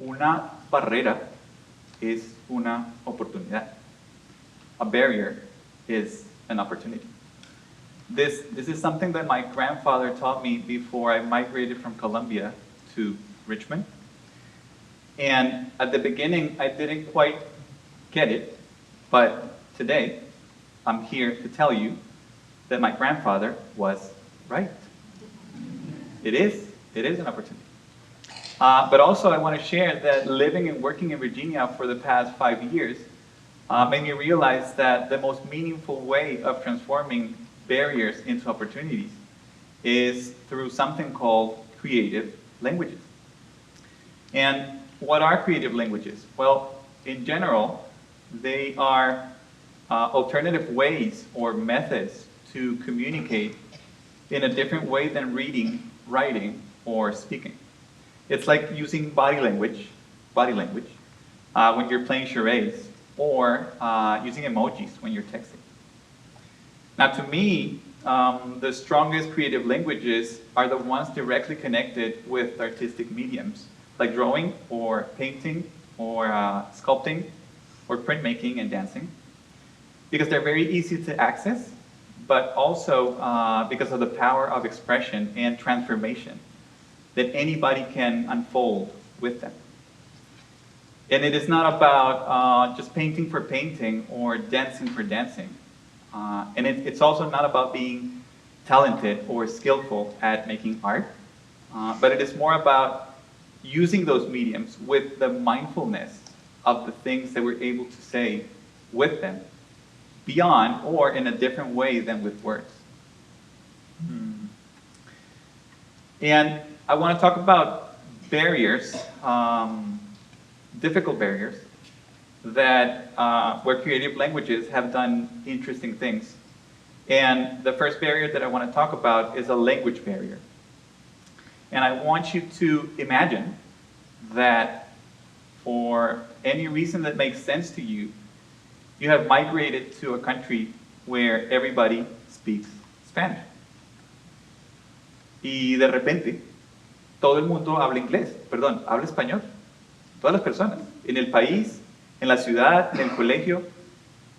Una barrera es una oportunidad. A barrier is an opportunity. This is something that my grandfather taught me before I migrated from Colombia to Richmond. And at the beginning, I didn't quite get it, but today, I'm here to tell you that my grandfather was right. It is an opportunity. But also I want to share that living and working in Virginia for the past 5 years made me realize that the most meaningful way of transforming barriers into opportunities is through something called creative languages. And what are creative languages? Well, in general, they are alternative ways or methods to communicate in a different way than reading, writing, or speaking. It's like using body language when you're playing charades, or using emojis when you're texting. Now, to me, the strongest creative languages are the ones directly connected with artistic mediums, like drawing, or painting, or sculpting, or printmaking and dancing, because they're very easy to access, but also because of the power of expression and transformation that anybody can unfold with them. And it is not about just painting for painting or dancing for dancing. And it's also not about being talented or skillful at making art, but it is more about using those mediums with the mindfulness of the things that we're able to say with them, beyond or in a different way than with words. And I want to talk about barriers, difficult barriers, that where creative languages have done interesting things. And the first barrier that I want to talk about is a language barrier. And I want you to imagine that for any reason that makes sense to you, you have migrated to a country where everybody speaks Spanish. Y de repente, todo el mundo habla inglés, perdón, habla español. Todas las personas, en el país, en la ciudad, en el colegio,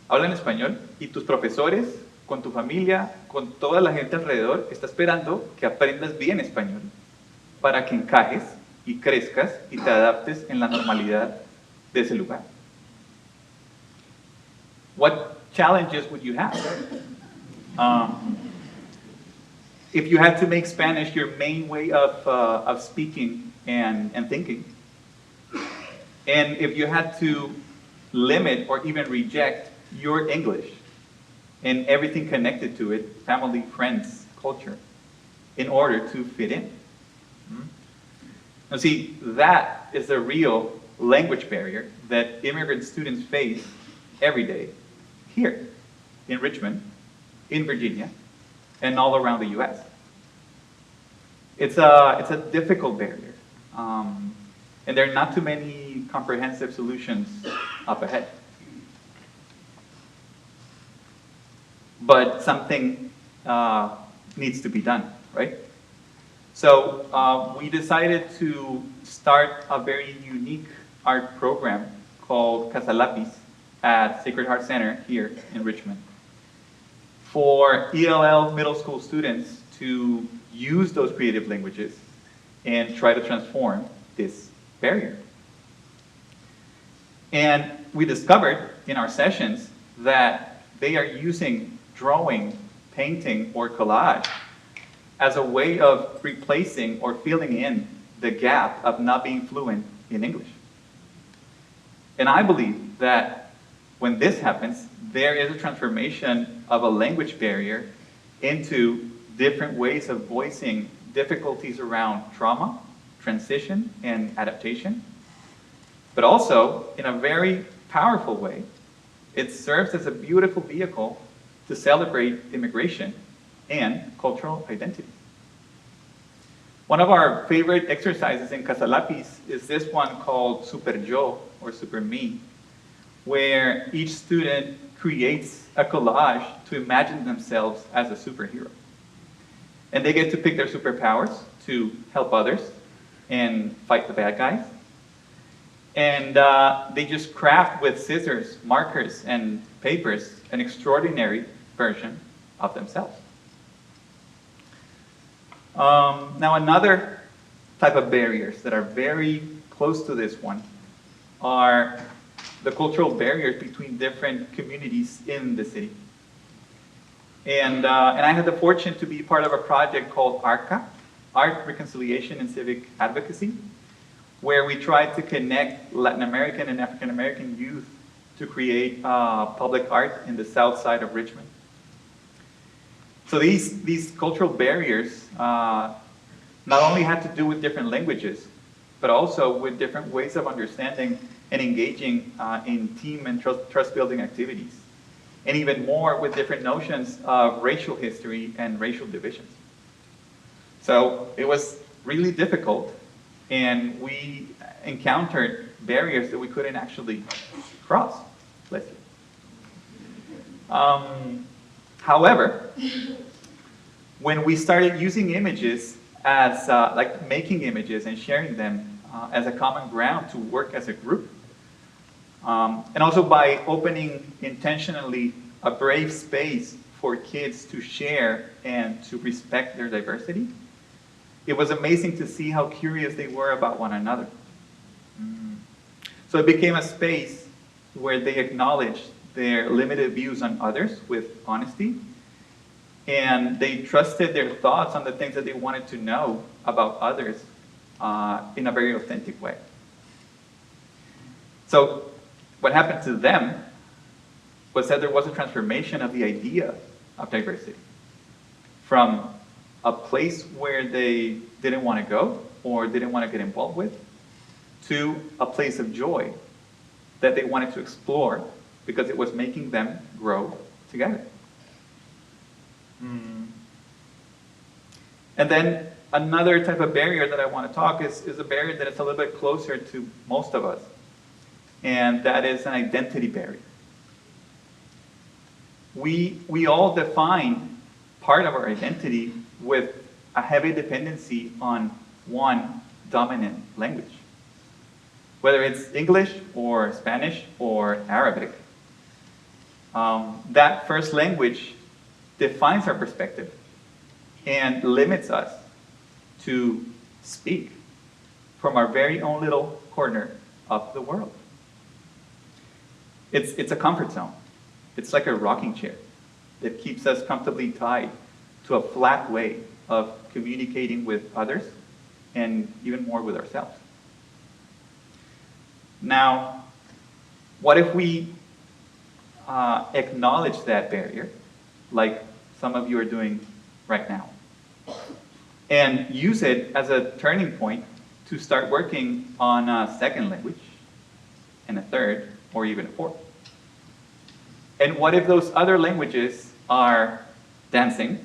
hablan español, y tus profesores, con tu familia, con toda la gente alrededor, está esperando que aprendas bien español para que encajes y crezcas y te adaptes en la normalidad de ese lugar. What challenges would you have? If you had to make Spanish your main way of speaking and thinking, and if you had to limit or even reject your English and everything connected to it, family, friends, culture, in order to fit in. Now see, that is the real language barrier that immigrant students face every day here in Richmond, in Virginia, and all around the US. It's a difficult barrier, and there are not too many comprehensive solutions up ahead. But something needs to be done, right? So we decided to start a very unique art program called Casa Lápiz at Sacred Heart Center here in Richmond for ELL middle school students to use those creative languages and try to transform this barrier. And we discovered in our sessions that they are using drawing, painting, or collage as a way of replacing or filling in the gap of not being fluent in English. And I believe that when this happens, there is a transformation of a language barrier into different ways of voicing difficulties around trauma, transition, and adaptation. But also, in a very powerful way, it serves as a beautiful vehicle to celebrate immigration and cultural identity. One of our favorite exercises in Casa Lápiz is this one called Super Yo, or Super Me, where each student creates a collage to imagine themselves as a superhero. And they get to pick their superpowers to help others and fight the bad guys. And they just craft with scissors, markers, and papers an extraordinary version of themselves. Now, another type of barriers that are very close to this one are the cultural barriers between different communities in the city. And I had the fortune to be part of a project called ARCA, Art, Reconciliation, and Civic Advocacy, where we tried to connect Latin American and African American youth to create public art in the south side of Richmond. So these cultural barriers not only had to do with different languages, but also with different ways of understanding and engaging in team and trust-building activities, and even more with different notions of racial history and racial divisions. So it was really difficult, and we encountered barriers that we couldn't actually cross. Bless you. However, when we started using images as, like making images and sharing them as a common ground to work as a group, and also by opening intentionally a brave space for kids to share and to respect their diversity, it was amazing to see how curious they were about one another. So it became a space where they acknowledged their limited views on others with honesty, and they trusted their thoughts on the things that they wanted to know about others in a very authentic way. So what happened to them was that there was a transformation of the idea of diversity from a place where they didn't want to go or didn't want to get involved with, to a place of joy that they wanted to explore because it was making them grow together. And then another type of barrier that I want to talk is a barrier that is a little bit closer to most of us, and that is an identity barrier. We all define part of our identity with a heavy dependency on one dominant language, whether it's English or Spanish or Arabic. That first language defines our perspective and limits us to speak from our very own little corner of the world. It's a comfort zone. It's like a rocking chair that keeps us comfortably tied to a flat way of communicating with others and even more with ourselves. Now, what if we acknowledge that barrier, like some of you are doing right now, and use it as a turning point to start working on a second language, and a third, or even a fourth? And what if those other languages are dancing,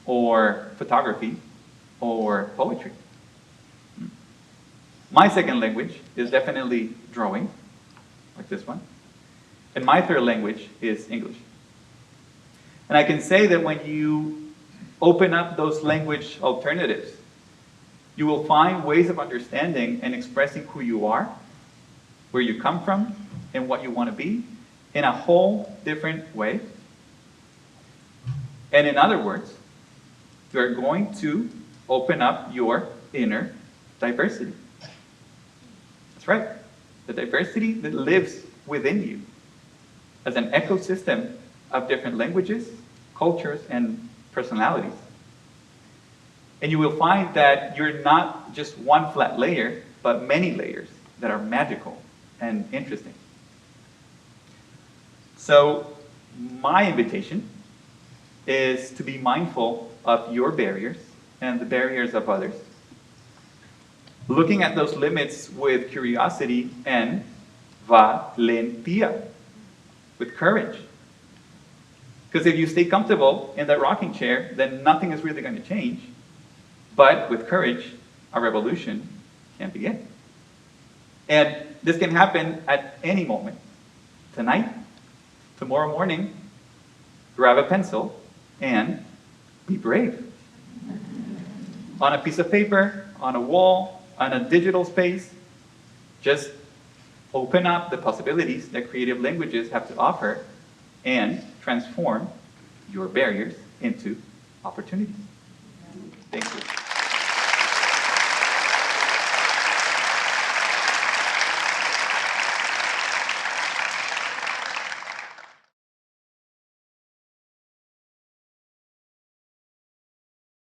or photography, or poetry? My second language is definitely drawing, like this one. And my third language is English. And I can say that when you open up those language alternatives, you will find ways of understanding and expressing who you are, where you come from, and what you want to be, in a whole different way. And in other words, you are going to open up your inner diversity. That's right, the diversity that lives within you as an ecosystem of different languages, cultures, and personalities. And you will find that you're not just one flat layer, but many layers that are magical and interesting. So my invitation is to be mindful of your barriers and the barriers of others, looking at those limits with curiosity and valentía, with courage. Because if you stay comfortable in that rocking chair, then nothing is really going to change. But with courage, a revolution can begin. And this can happen at any moment. Tonight, tomorrow morning, grab a pencil and be brave. On a piece of paper, on a wall, on a digital space, just open up the possibilities that creative languages have to offer, and transform your barriers into opportunities. Thank you.